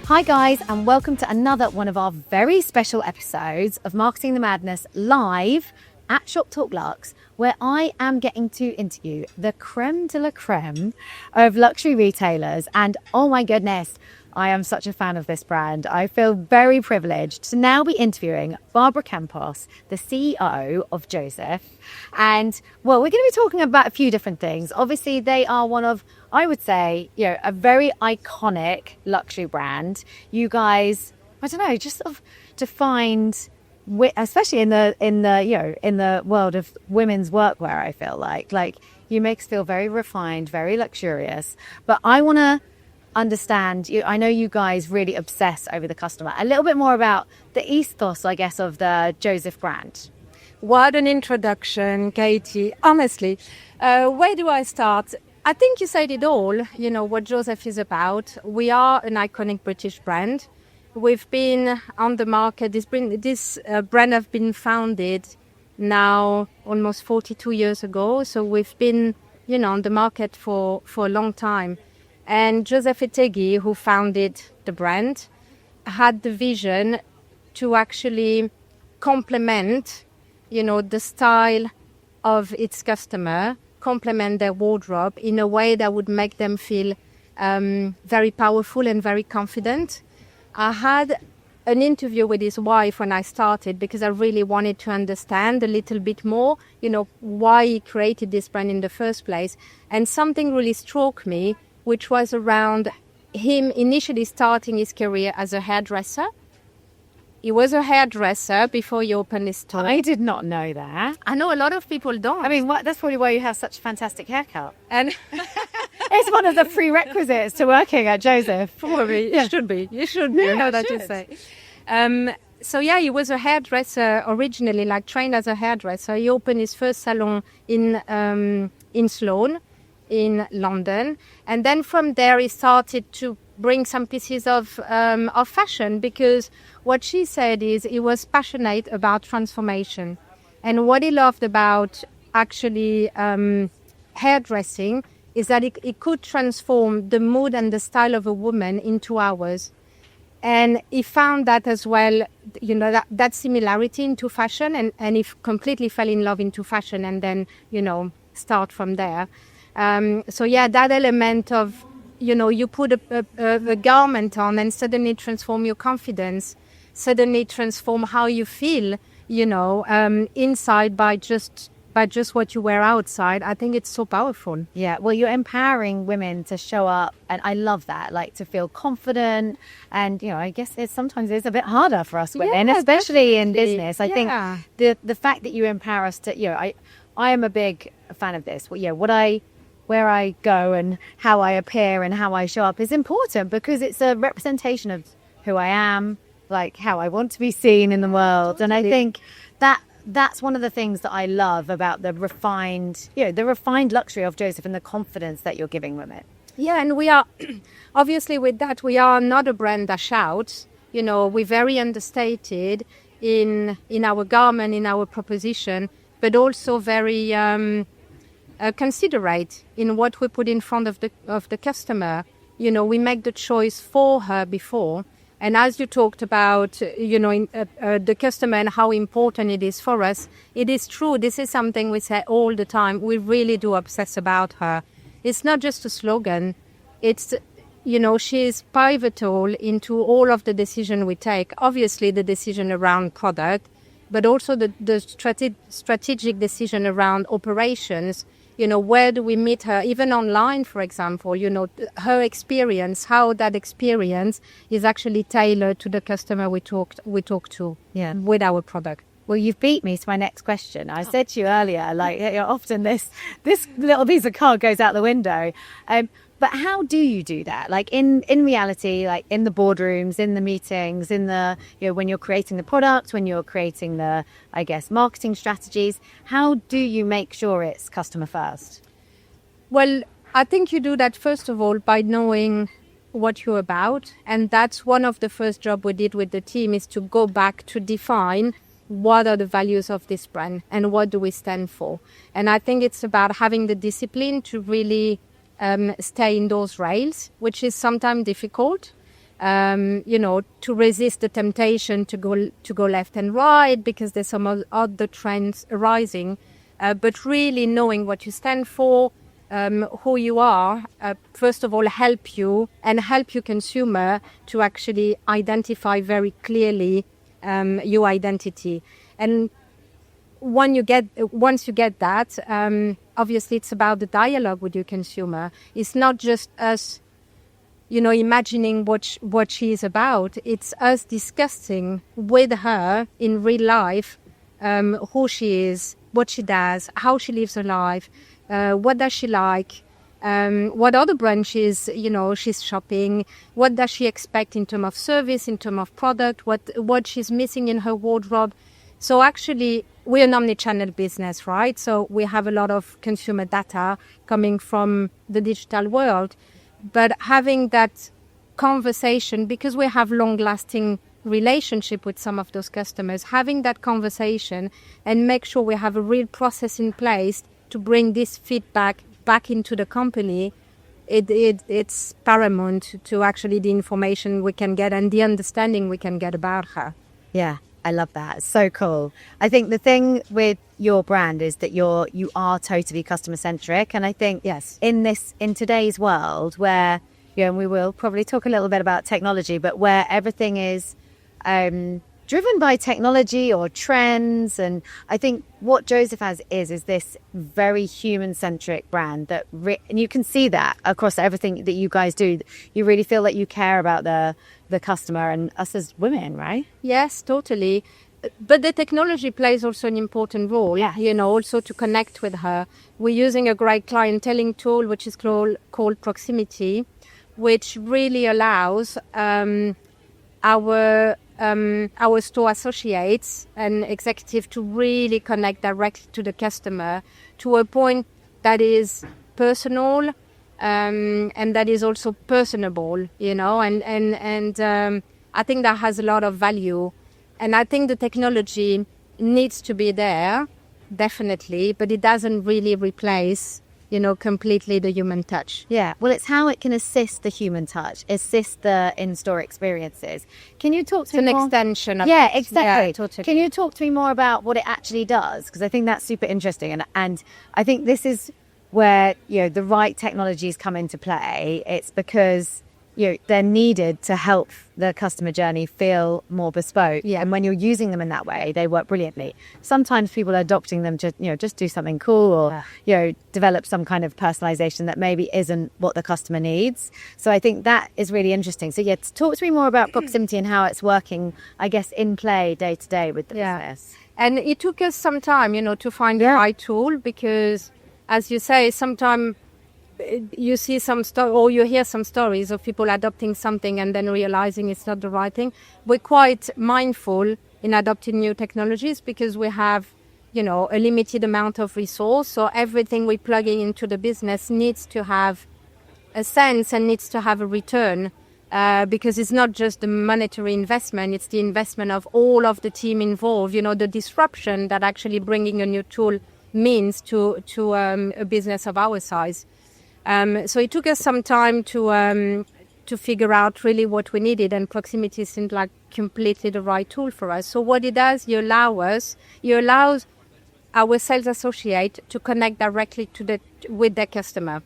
Hi guys, and welcome to another one of our very special episodes of Marketing the Madness live at Shoptalk Luxe, where I am getting to interview the creme de la creme of luxury retailers. And oh my goodness, I am such a fan of this brand. I feel very privileged to now be interviewing Barbara Campos, the CEO of Joseph. And well, we're going to be talking about a few different things. Obviously, they are one of, I would say, a very iconic luxury brand. You guys, I don't know, just sort of defined, especially in the world of women's workwear, I feel like you make us feel very refined, very luxurious. But I want to understand, I know you guys really obsess over the customer. A little bit more about the ethos, I guess, of the Joseph brand. What an introduction, Katie. Honestly, where do I start? I think you said it all, what Joseph is about. We are an iconic British brand. We've been on the market. This brand has been founded now almost 42 years ago. So we've been, on the market for a long time. And Joseph Etegi, who founded the brand, had the vision to actually complement, the style of its customer, complement their wardrobe in a way that would make them feel very powerful and very confident. I had an interview with his wife when I started because I really wanted to understand a little bit more, why he created this brand in the first place. And something really struck me, which was around him initially starting his career as a hairdresser. He was a hairdresser before he opened his store. I did not know that. I know a lot of people don't. I mean, that's probably why you have such a fantastic haircut. And it's one of the prerequisites to working at Joseph. Probably, Yeah. It should be. You should be. Yeah, I know that should. you say. So yeah, he was a hairdresser originally, trained as a hairdresser. He opened his first salon in Sloane, in London, and then from there he started to bring some pieces of fashion, because what she said is he was passionate about transformation, and what he loved about actually hairdressing is that it could transform the mood and the style of a woman in 2 hours. And he found that as well, that similarity into fashion, and he completely fell in love into fashion, and then start from there. That element of, you put a garment on and suddenly transform your confidence, suddenly transform how you feel, inside by just what you wear outside. I think it's so powerful. Yeah, well, you're empowering women to show up, and I love that, to feel confident. And, I guess sometimes it's a bit harder for us women, especially definitely. in business. I think the fact that you empower us to, I am a big fan of this. Where I go and how I appear and how I show up is important, because it's a representation of who I am, how I want to be seen in the world. And I think that's one of the things that I love about the refined luxury of Joseph, and the confidence that you're giving women. Yeah, and we are, obviously with that, we are not a brand that shouts. We're very understated in our garment, in our proposition, but also very considerate in what we put in front of the customer. We make the choice for her before. And as you talked about, the customer and how important it is for us, it is true. This is something we say all the time. We really do obsess about her. It's not just a slogan. It's, she is pivotal into all of the decision we take. Obviously, the decision around product, but also the strategic decision around operations. Where do we meet her, even online, for example, her experience, how that experience is actually tailored to the customer we talk to with our product. Well, you've beat me to my next question. I said to you earlier, often this little piece of card goes out the window. But how do you do that? In reality, in the boardrooms, in the meetings, in the, when you're creating the product, when you're creating the, I guess, marketing strategies, how do you make sure it's customer first? Well, I think you do that, first of all, by knowing what you're about. And that's one of the first job we did with the team, is to go back to define what are the values of this brand and what do we stand for. And I think it's about having the discipline to really stay in those rails, which is sometimes difficult. to resist the temptation to go left and right because there's some other trends arising. But really knowing what you stand for, who you are, first of all, help you consumer to actually identify very clearly your identity. And once you get that, obviously it's about the dialogue with your consumer. It's not just us, imagining what she is about. It's us discussing with her in real life who she is, what she does, how she lives her life, what does she like, what other branches, she's shopping, what does she expect in terms of service, in terms of product, what she's missing in her wardrobe. So actually, we're an omni-channel business, right? So we have a lot of consumer data coming from the digital world. But having that conversation, because we have long-lasting relationship with some of those customers, having that conversation and make sure we have a real process in place to bring this feedback back into the company, it's paramount to actually the information we can get and the understanding we can get about her. Yeah, I love that. It's so cool. I think the thing with your brand is that you are totally customer centric, and I think yes, in today's world where and we will probably talk a little bit about technology, but where everything is driven by technology or trends. And I think what Joseph has is this very human-centric brand that, and you can see that across everything that you guys do. You really feel that you care about the customer and us as women, right? Yes, totally. But the technology plays also an important role, also to connect with her. We're using a great clienteling tool, which is called Proximity, which really allows our store associates and executives to really connect directly to the customer to a point that is personal and that is also personable, and I think that has a lot of value. And I think the technology needs to be there, definitely, but it doesn't really replace completely the human touch. Yeah, well, it's how it can assist the human touch, assist the in-store experiences. Can you talk to me more? It's an extension of Yeah, exactly. Yeah, totally. Can you talk to me more about what it actually does? Because I think that's super interesting. And I think this is where, the right technologies come into play. It's because, they're needed to help the customer journey feel more bespoke. Yeah. And when you're using them in that way, they work brilliantly. Sometimes people are adopting them to, just do something cool or, develop some kind of personalization that maybe isn't what the customer needs. So I think that is really interesting. So talk to me more about Proximity and how it's working, I guess, in play day to day with the business. And it took us some time, to find the right tool because, as you say, sometimes you see or you hear some stories of people adopting something and then realizing it's not the right thing. We're quite mindful in adopting new technologies because we have, a limited amount of resource. So everything we're plugging into the business needs to have a sense and needs to have a return because it's not just the monetary investment, it's the investment of all of the team involved, the disruption that actually bringing a new tool means to a business of our size. So it took us some time to figure out really what we needed, and Proximity seemed like completely the right tool for us. So what it does, it allows our sales associate to connect directly with their customer.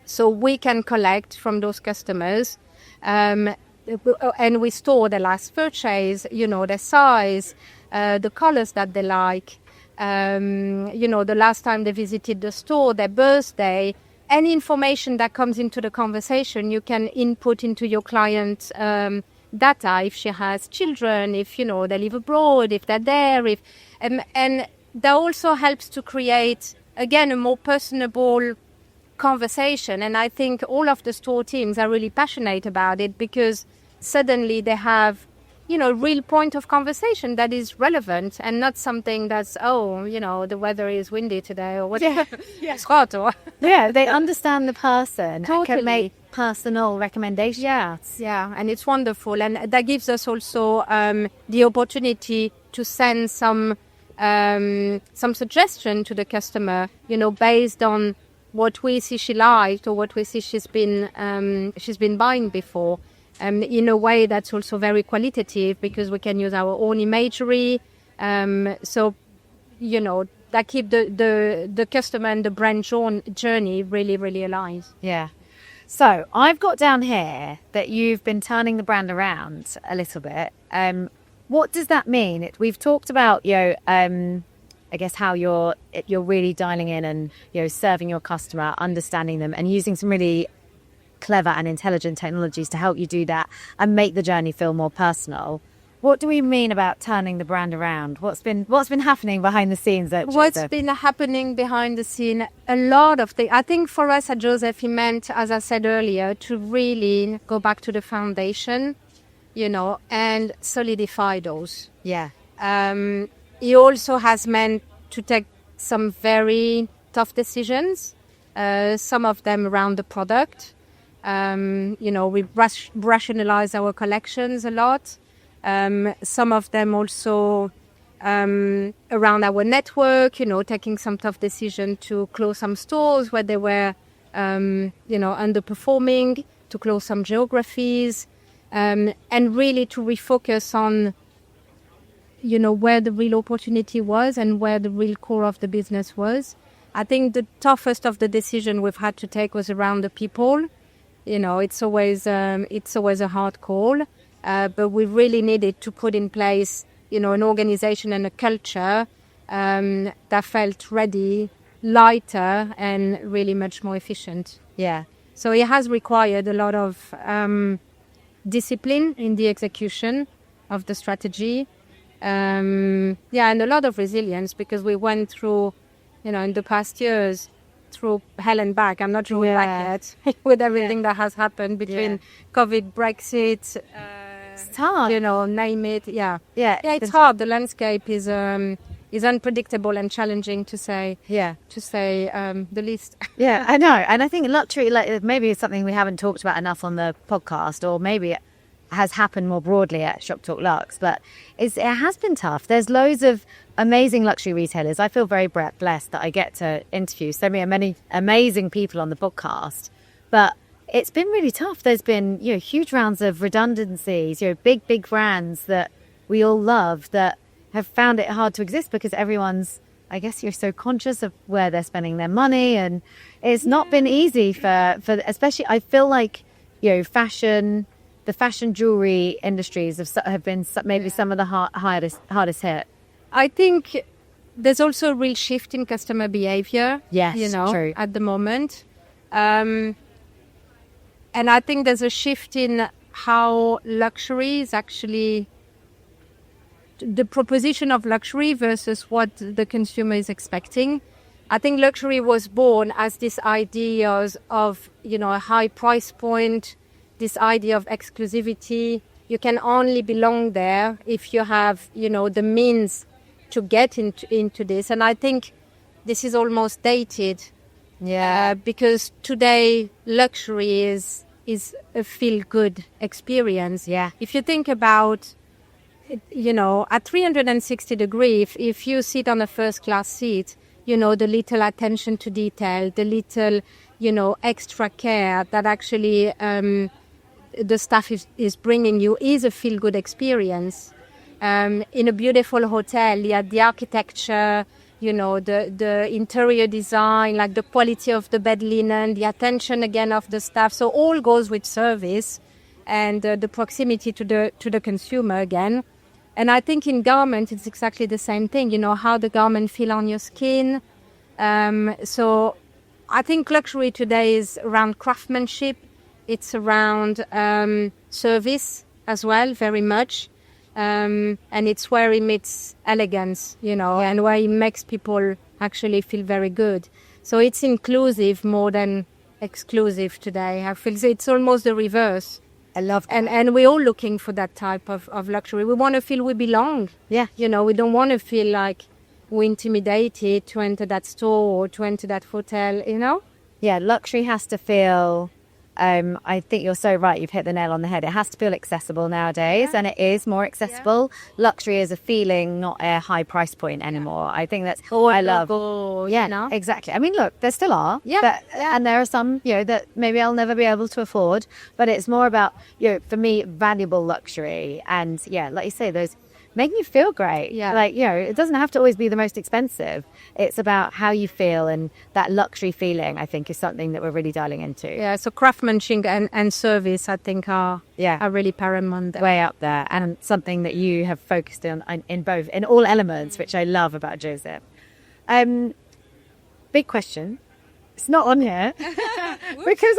So we can collect from those customers, and we store their last purchase, their size, the colors that they like, the last time they visited the store, their birthday. Any information that comes into the conversation, you can input into your client data. If she has children, if they live abroad, if they're there, and that also helps to create again a more personable conversation. And I think all of the store teams are really passionate about it because suddenly they have real point of conversation that is relevant and not something that's, the weather is windy today or what. It's hot. Or they understand the person. Totally. Can make personal recommendations. Yeah, and it's wonderful. And that gives us also the opportunity to send some suggestion to the customer, based on what we see she liked or what we see she's been buying before. in a way that's also very qualitative because we can use our own imagery. So, that keep the customer and the brand journey really, really aligned. Yeah. So I've got down here that you've been turning the brand around a little bit. What does that mean? We've talked about, I guess how you're really dialing in and, serving your customer, understanding them and using some really clever and intelligent technologies to help you do that and make the journey feel more personal. What do we mean about turning the brand around? What's been happening behind the scenes at Joseph? What's been happening behind the scene? A lot of things. I think for us at Joseph, it meant, as I said earlier, to really go back to the foundation, and solidify those. Yeah. It also has meant to take some very tough decisions, some of them around the product. We rationalize our collections a lot. Some of them also around our network, taking some tough decision to close some stores where they were, underperforming, to close some geographies, and really to refocus on, where the real opportunity was and where the real core of the business was. I think the toughest of the decision we've had to take was around the people. It's always a hard call. But we really needed to put in place, an organization and a culture that felt ready, lighter, and really much more efficient. Yeah. So it has required a lot of discipline in the execution of the strategy. And a lot of resilience because we went through, in the past years, through hell and back. I'm not sure back yet with everything that has happened between COVID, Brexit. It's hard. Name it. Yeah. Yeah. It's hard. The landscape is unpredictable and challenging to say. Yeah. To say the least. Yeah, I know. And I think luxury, maybe it's something we haven't talked about enough on the podcast, or maybe it has happened more broadly at Shoptalk Luxe, but it has been tough. There's loads of amazing luxury retailers. I feel very blessed that I get to interview so many amazing people on the podcast, but it's been really tough. There's been, huge rounds of redundancies, big brands that we all love that have found it hard to exist because everyone's, I guess, you're so conscious of where they're spending their money, and it's not been easy for especially, I feel like, the fashion jewelry industries have been maybe some of the hardest hit. I think there's also a real shift in customer behavior. Yes, true. At the moment. And I think there's a shift in how luxury is actually the proposition of luxury versus what the consumer is expecting. I think luxury was born as this idea of, a high price point, this idea of exclusivity. You can only belong there if you have, the means to get into this. And I think this is almost dated. Yeah. Because today luxury is a feel-good experience. Yeah. If you think about, at 360 degrees, if you sit on a first-class seat, the little attention to detail, the little, extra care that actually the staff is bringing you is a feel-good experience. In a beautiful hotel, the architecture, the interior design, like the quality of the bed linen, the attention again of the staff. So all goes with service and the proximity to the consumer again. And I think in garment, it's exactly the same thing, how the garment feel on your skin. So I think luxury today is around craftsmanship. It's around service as well, very much. And it's where it meets elegance, and where it makes people actually feel very good. So it's inclusive more than exclusive today. I feel it's almost the reverse. I love that. And we're all looking for that type of luxury. We want to feel we belong. Yeah. We don't want to feel like we're intimidated to enter that store or to enter that hotel, Yeah, luxury has to feel I think you're so right. You've hit the nail on the head. It has to feel accessible nowadays, and it is more accessible. Luxury is a feeling, not a high price point anymore. I think that's I love. Exactly. I mean, look, there still are, and there are some, that maybe I'll never be able to afford. But it's more about, for me, valuable luxury, and like you say, those making you feel great. Like, it doesn't have to always be the most expensive. It's about how you feel, and that luxury feeling, I think, is something that we're really dialing into. Yeah, so craftsmanship and service, I think, are really paramount. Way up there, and something that you have focused on in all elements, which I love about Joseph. Big question. It's not on here because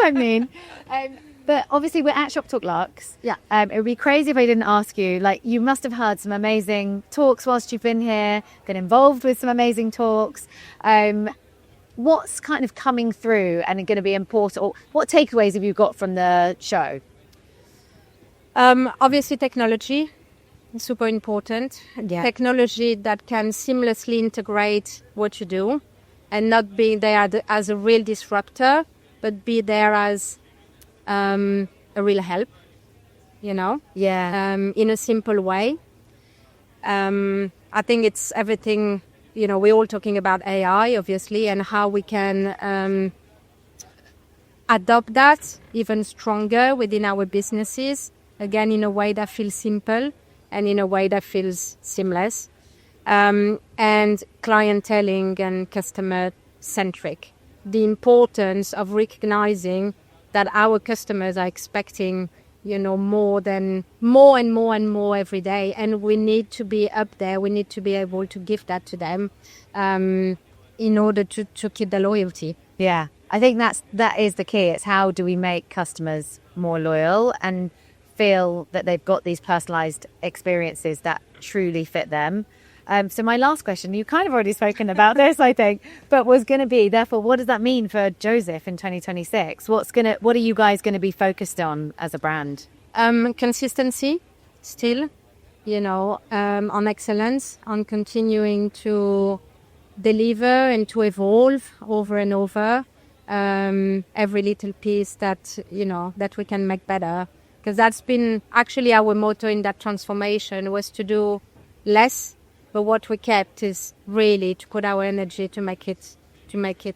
but obviously we're at Shoptalk Luxe. It would be crazy if I didn't ask you, like, you must have heard some amazing talks whilst you've been here, been involved with some amazing talks. What's kind of coming through and going to be important, or what takeaways have you got from the show? Obviously technology is super important. Technology that can seamlessly integrate what you do and not be there as a real disruptor, but be there as a real help, in a simple way. I think it's everything, we're all talking about AI, obviously, and how we can adopt that even stronger within our businesses, again, in a way that feels simple and in a way that feels seamless, and clienteling and customer-centric. The importance of recognizing that our customers are expecting, more and more every day. And we need to be up there. We need to be able to give that to them in order to keep the loyalty. Yeah, I think that is the key. It's how do we make customers more loyal and feel that they've got these personalised experiences that truly fit them. So my last question, you kind of already spoken about this, I think, but was going to be, therefore, what does that mean for Joseph in 2026? What are you guys going to be focused on as a brand? Consistency, still, on excellence, on continuing to deliver and to evolve over and over every little piece that we can make better. Because that's been actually our motto in that transformation, was to do less. But what we kept is really to put our energy to make it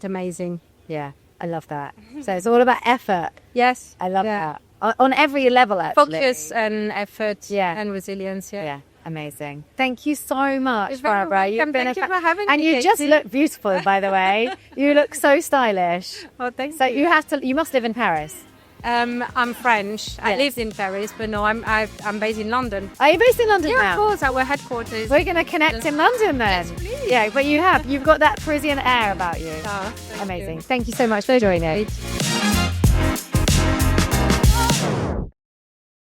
amazing. Yeah, I love that. So it's all about effort. Yes, I love that on every level. Actually, focus and effort. and resilience. Yeah, amazing. Thank you so much, Barbara. Thank you for having me. And you just look beautiful, by the way. You look so stylish. Oh, thanks. So you must live in Paris. I'm French. I lived in Paris, but no, I'm based in London. Are you based in London now? Yeah, of course. Our headquarters. We're going to connect in London then. Yes, please. Yeah, but you've got that Parisian air about you. Oh, amazing. Thank you so much for joining us.